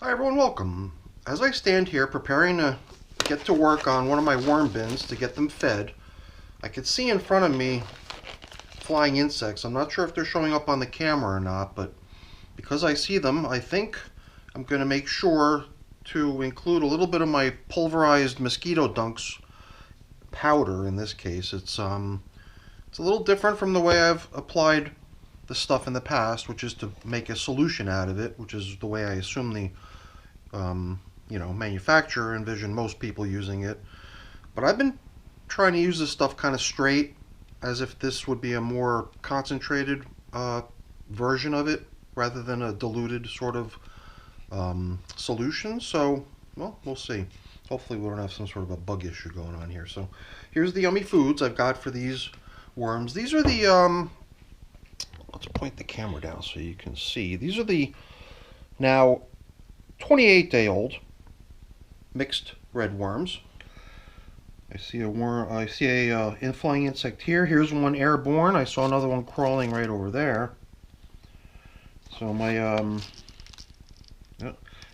Hi everyone, welcome. As I stand here preparing to get to work on one of my worm bins to get them fed, I can see in front of me flying insects. I'm not sure if they're showing up on the camera or not, but because I see them, I think I'm going to make sure to include a little bit of my pulverized mosquito dunks powder. In this case, it's a little different from the way I've applied the stuff in the past, which is to make a solution out of it, which is the way I assume the manufacturer envisioned most people using it. But I've been trying to use this stuff kind of straight, as if this would be a more concentrated version of it rather than a diluted sort of solution. So, well, we'll see. Hopefully we don't have some sort of a bug issue going on here. So here's the yummy foods I've got for these worms. These are the, let's point the camera down so you can see. These are the now 28-day-old mixed red worms. I see a worm. I see a flying insect here. Here's one airborne. I saw another one crawling right over there. So my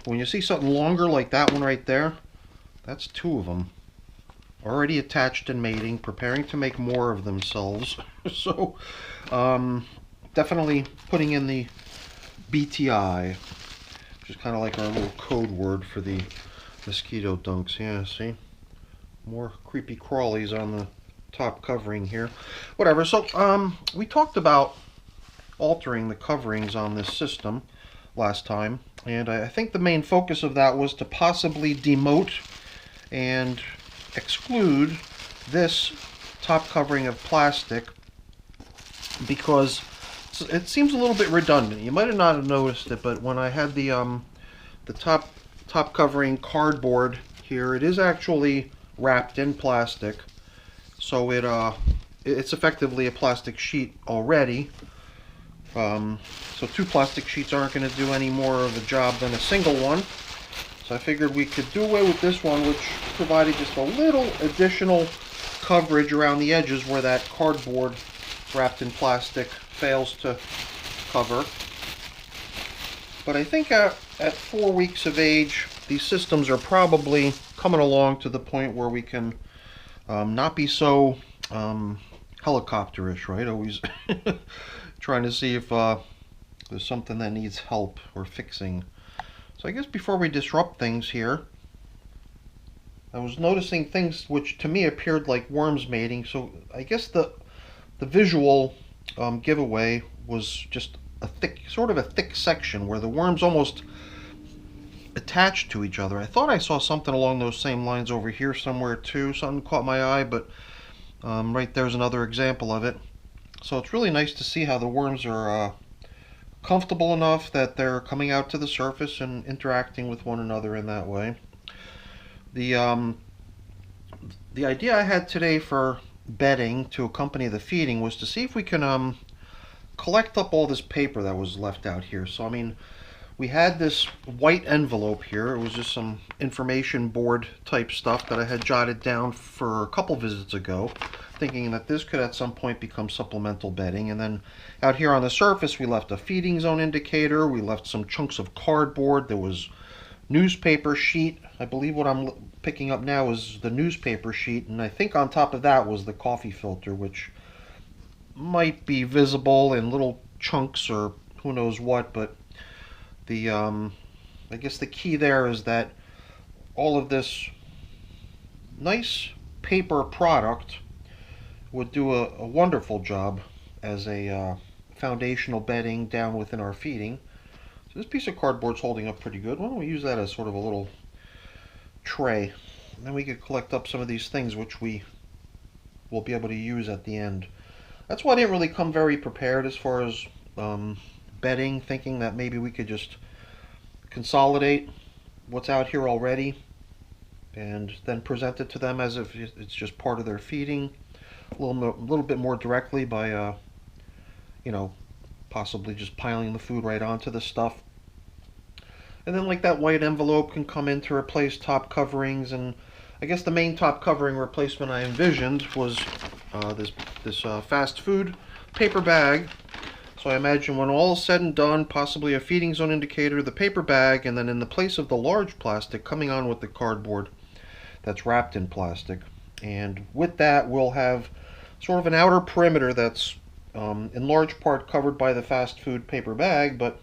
when you see something longer like that one right there, that's two of them already attached and mating, preparing to make more of themselves. So definitely putting in the BTI, which is kind of like our little code word for the mosquito dunks. Yeah, see? More creepy crawlies on the top covering here. Whatever, so we talked about altering the coverings on this system last time, and I think the main focus of that was to possibly demote and exclude this top covering of plastic, because it seems a little bit redundant. You might have not noticed it, but when I had the top covering cardboard here, it is actually wrapped in plastic, so it's effectively a plastic sheet already. So two plastic sheets aren't going to do any more of a job than a single one. So I figured we could do away with this one, which provided just a little additional coverage around the edges where that cardboard wrapped in plastic fails to cover. But I think at 4 weeks of age, these systems are probably coming along to the point where we can not be so helicopterish, right? Always trying to see if there's something that needs help or fixing. So I guess before we disrupt things here, I was noticing things which to me appeared like worms mating. So I guess the visual giveaway was just a thick section where the worms almost attached to each other. I thought I saw something along those same lines over here somewhere too. Something caught my eye, but right there's another example of it. So it's really nice to see how the worms are comfortable enough that they're coming out to the surface and interacting with one another in that way. The idea I had today for bedding to accompany the feeding was to see if we can collect up all this paper that was left out here. So I mean, we had this white envelope here. It was just some information board type stuff that I had jotted down for a couple visits ago, thinking that this could at some point become supplemental bedding. And then out here on the surface we left a feeding zone indicator, we left some chunks of cardboard, there was newspaper sheet. I believe what I'm picking up now is the newspaper sheet, and I think on top of that was the coffee filter, which might be visible in little chunks or who knows what, but the I guess the key there is that all of this nice paper product would do a wonderful job as a foundational bedding down within our feeding. So this piece of cardboard's holding up pretty good. Why don't we use that as sort of a little tray, and then we could collect up some of these things which we will be able to use at the end. That's why I didn't really come very prepared as far as bedding, thinking that maybe we could just consolidate what's out here already and then present it to them as if it's just part of their feeding a little bit more directly by possibly just piling the food right onto the stuff. And then like that white envelope can come in to replace top coverings, and I guess the main top covering replacement I envisioned was this fast food paper bag. So So I imagine when all is said and done, possibly a feeding zone indicator, the paper bag, and then in the place of the large plastic coming on with the cardboard that's wrapped in plastic. And with that, we'll have sort of an outer perimeter that's in large part covered by the fast food paper bag, but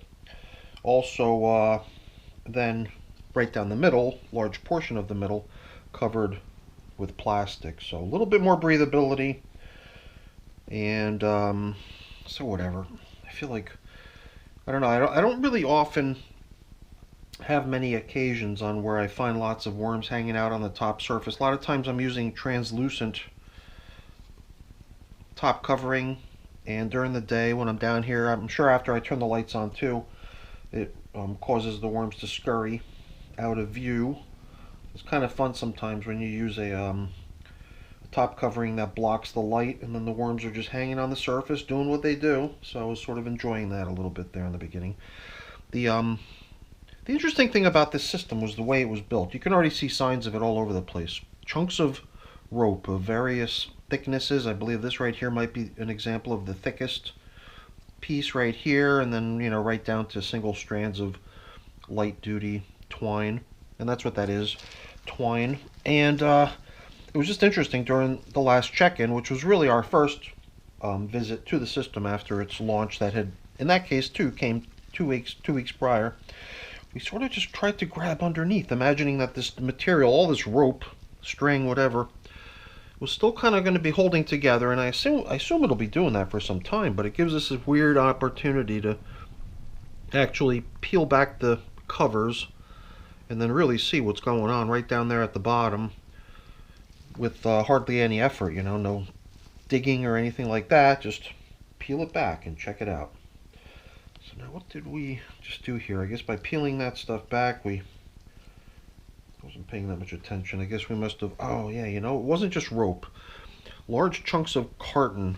also then right down the middle, large portion of the middle, covered with plastic. So a little bit more breathability, and so whatever. I feel like, I don't know, I don't really often have many occasions on where I find lots of worms hanging out on the top surface. A lot of times I'm using translucent top covering, and during the day when I'm down here, I'm sure after I turn the lights on too, it causes the worms to scurry out of view. It's kind of fun sometimes when you use a top covering that blocks the light, and then the worms are just hanging on the surface doing what they do. So I was sort of enjoying that a little bit there in the beginning. The interesting thing about this system was the way it was built. You can already see signs of it all over the place. Chunks of rope of various thicknesses. I believe this right here might be an example of the thickest piece right here, and then, you know, right down to single strands of light duty twine. And that's what that is, twine. And it was just interesting during the last check-in, which was really our first visit to the system after its launch that had, in that case too, came 2 weeks prior. We sort of just tried to grab underneath, imagining that this material, all this rope, string, whatever, was still kind of going to be holding together, and I assume it'll be doing that for some time, but it gives us a weird opportunity to actually peel back the covers and then really see what's going on right down there at the bottom with hardly any effort, you know, no digging or anything like that. Just peel it back and check it out. So now what did we just do here? I guess by peeling that stuff back, I wasn't paying that much attention. I guess we must have, oh yeah, you know, it wasn't just rope. Large chunks of carton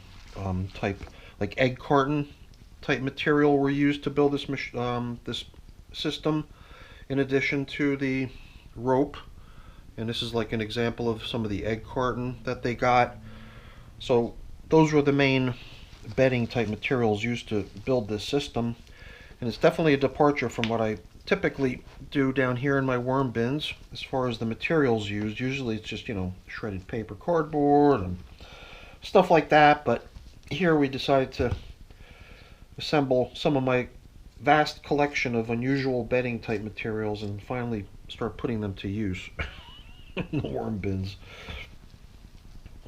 type, like egg carton type material were used to build this system, in addition to the rope. And this is like an example of some of the egg carton that they got. So those were the main bedding type materials used to build this system, and it's definitely a departure from what I typically do down here in my worm bins as far as the materials used. Usually it's just, you know, shredded paper, cardboard, and stuff like that, but here we decided to assemble some of my vast collection of unusual bedding type materials and finally start putting them to use in the worm bins.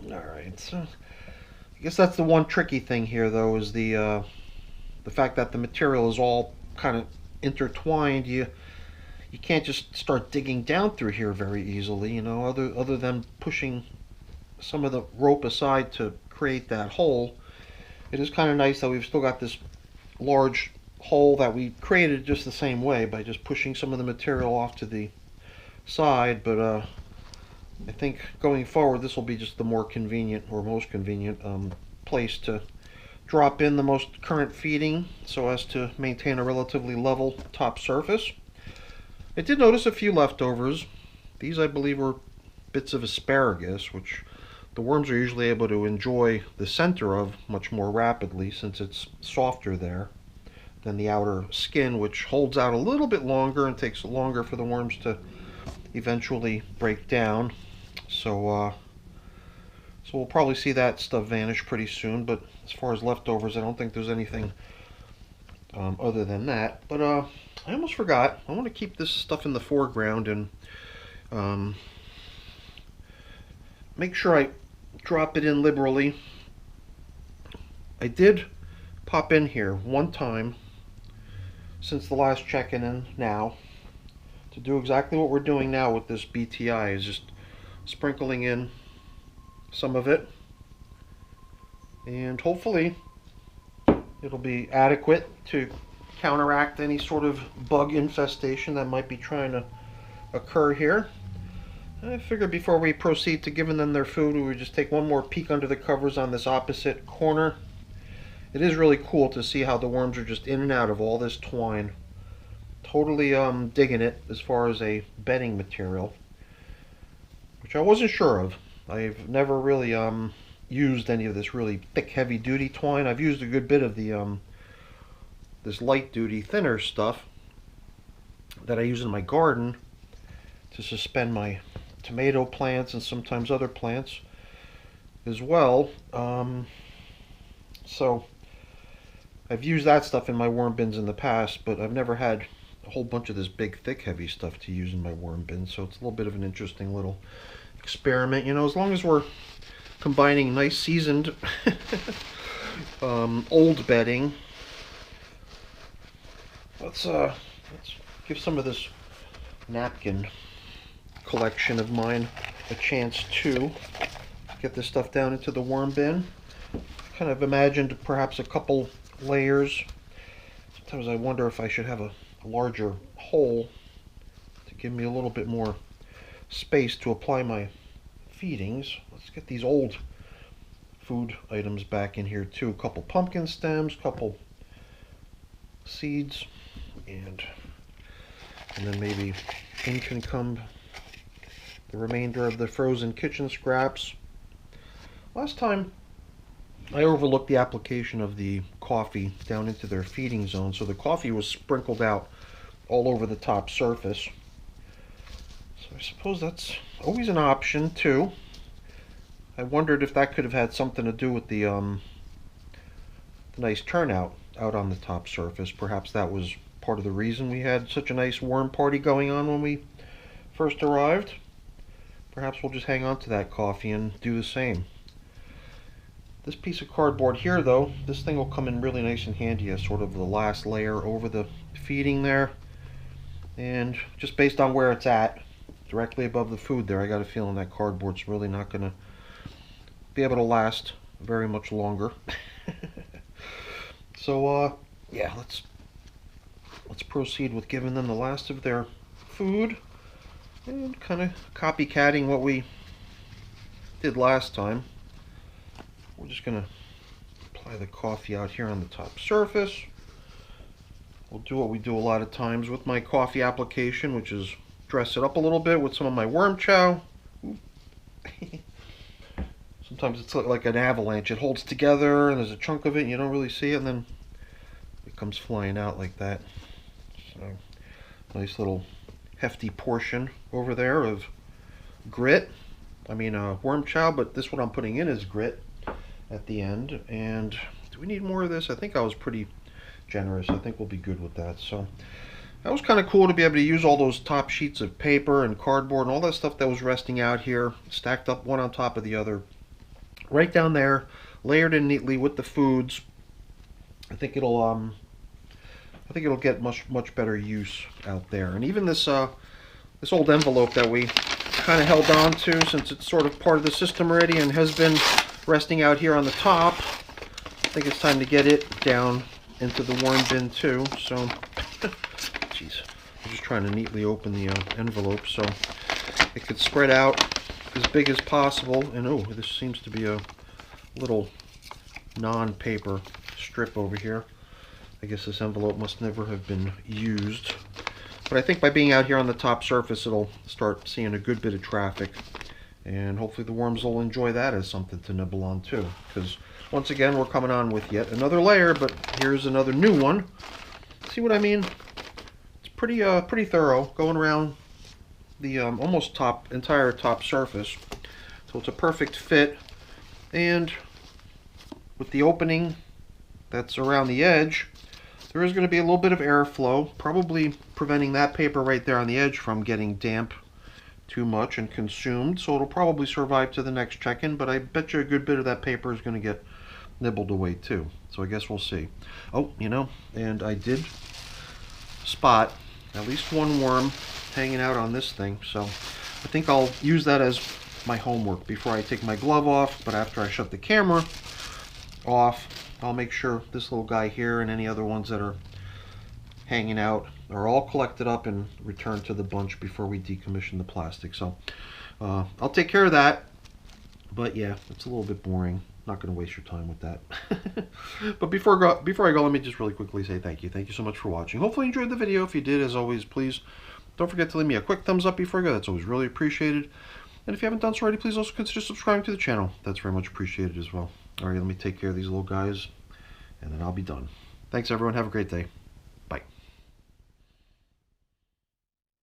Alright, so I guess that's the one tricky thing here, though, is the fact that the material is all kind of intertwined. You can't just start digging down through here very easily, you know, other than pushing some of the rope aside to create that hole. It is kind of nice that we've still got this large hole that we created just the same way by just pushing some of the material off to the side, but I think going forward this will be just the more convenient, or most convenient, place to drop in the most current feeding so as to maintain a relatively level top surface. I did notice a few leftovers. These, I believe, were bits of asparagus, which the worms are usually able to enjoy the center of much more rapidly since it's softer there than the outer skin, which holds out a little bit longer and takes longer for the worms to eventually break down. So we'll probably see that stuff vanish pretty soon, but as far as leftovers, I don't think there's anything other than that. But I almost forgot. I want to keep this stuff in the foreground and make sure I drop it in liberally. I did pop in here one time since the last check-in and now to do exactly what we're doing now with this BTI, is just sprinkling in some of it, and hopefully it'll be adequate to counteract any sort of bug infestation that might be trying to occur here. I figured before we proceed to giving them their food, we would just take one more peek under the covers on this opposite corner. It is really cool to see how the worms are just in and out of all this twine. Totally digging it as far as a bedding material, which I wasn't sure of. I've never really used any of this really thick, heavy-duty twine. I've used a good bit of the this light duty thinner stuff that I use in my garden to suspend my tomato plants and sometimes other plants as well. So I've used that stuff in my worm bins in the past, but I've never had a whole bunch of this big, thick, heavy stuff to use in my worm bin. So it's a little bit of an interesting little experiment. You know, as long as we're combining nice seasoned old bedding, let's give some of this napkin collection of mine a chance to get this stuff down into the worm bin. Kind of imagined perhaps a couple layers. Sometimes I wonder if I should have a larger hole to give me a little bit more space to apply my feedings. Let's get these old food items back in here too. A couple pumpkin stems, couple seeds, and then maybe in can come the remainder of the frozen kitchen scraps. Last time I overlooked the application of the coffee down into their feeding zone, so the coffee was sprinkled out all over the top surface. So I suppose that's always an option too. I wondered if that could have had something to do with the nice turnout out on the top surface. Perhaps that was part of the reason we had such a nice worm party going on when we first arrived. Perhaps we'll just hang on to that coffee and do the same. This piece of cardboard here though, this thing will come in really nice and handy as sort of the last layer over the feeding there. And just based on where it's at, directly above the food there, I got a feeling that cardboard's really not going to be able to last very much longer. So yeah, let's proceed with giving them the last of their food and kind of copycatting what we did last time. We're just going to apply the coffee out here on the top surface. We'll do what we do a lot of times with my coffee application, which is dress it up a little bit with some of my worm chow. Sometimes it's like an avalanche. It holds together and there's a chunk of it and you don't really see it, and then it comes flying out like that. So nice little hefty portion over there of grit. I mean worm chow, but this what I'm putting in is grit at the end. And do we need more of this? I think I was pretty generous. I think we'll be good with that. So that was kind of cool to be able to use all those top sheets of paper and cardboard and all that stuff that was resting out here, stacked up one on top of the other, right down there, layered in neatly with the foods. I think it'll get much better use out there. And even this this old envelope that we kind of held on to, since it's sort of part of the system already and has been resting out here on the top, I think it's time to get it down into the worm bin too. So jeez, I'm just trying to neatly open the envelope so it could spread out as big as possible. And oh, this seems to be a little non-paper strip over here. I guess this envelope must never have been used. But I think by being out here on the top surface, it'll start seeing a good bit of traffic. And hopefully the worms will enjoy that as something to nibble on too. Because once again, we're coming on with yet another layer, but here's another new one. See what I mean? It's pretty thorough, going around the almost entire top surface. So it's a perfect fit. And with the opening that's around the edge, there is going to be a little bit of airflow, probably preventing that paper right there on the edge from getting damp too much and consumed. So it'll probably survive to the next check-in, but I bet you a good bit of that paper is going to get nibbled away too. So I guess we'll see. Oh, you know, and I did spot at least one worm hanging out on this thing. So I think I'll use that as my homework before I take my glove off, but after I shut the camera off, I'll make sure this little guy here and any other ones that are hanging out are all collected up and returned to the bunch before we decommission the plastic. So I'll take care of that. But yeah, it's a little bit boring. Not going to waste your time with that. But before I go, let me just really quickly say thank you. Thank you so much for watching. Hopefully you enjoyed the video. If you did, as always, please don't forget to leave me a quick thumbs up before I go. That's always really appreciated. And if you haven't done so already, please also consider subscribing to the channel. That's very much appreciated as well. All right, let me take care of these little guys, and then I'll be done. Thanks, everyone. Have a great day.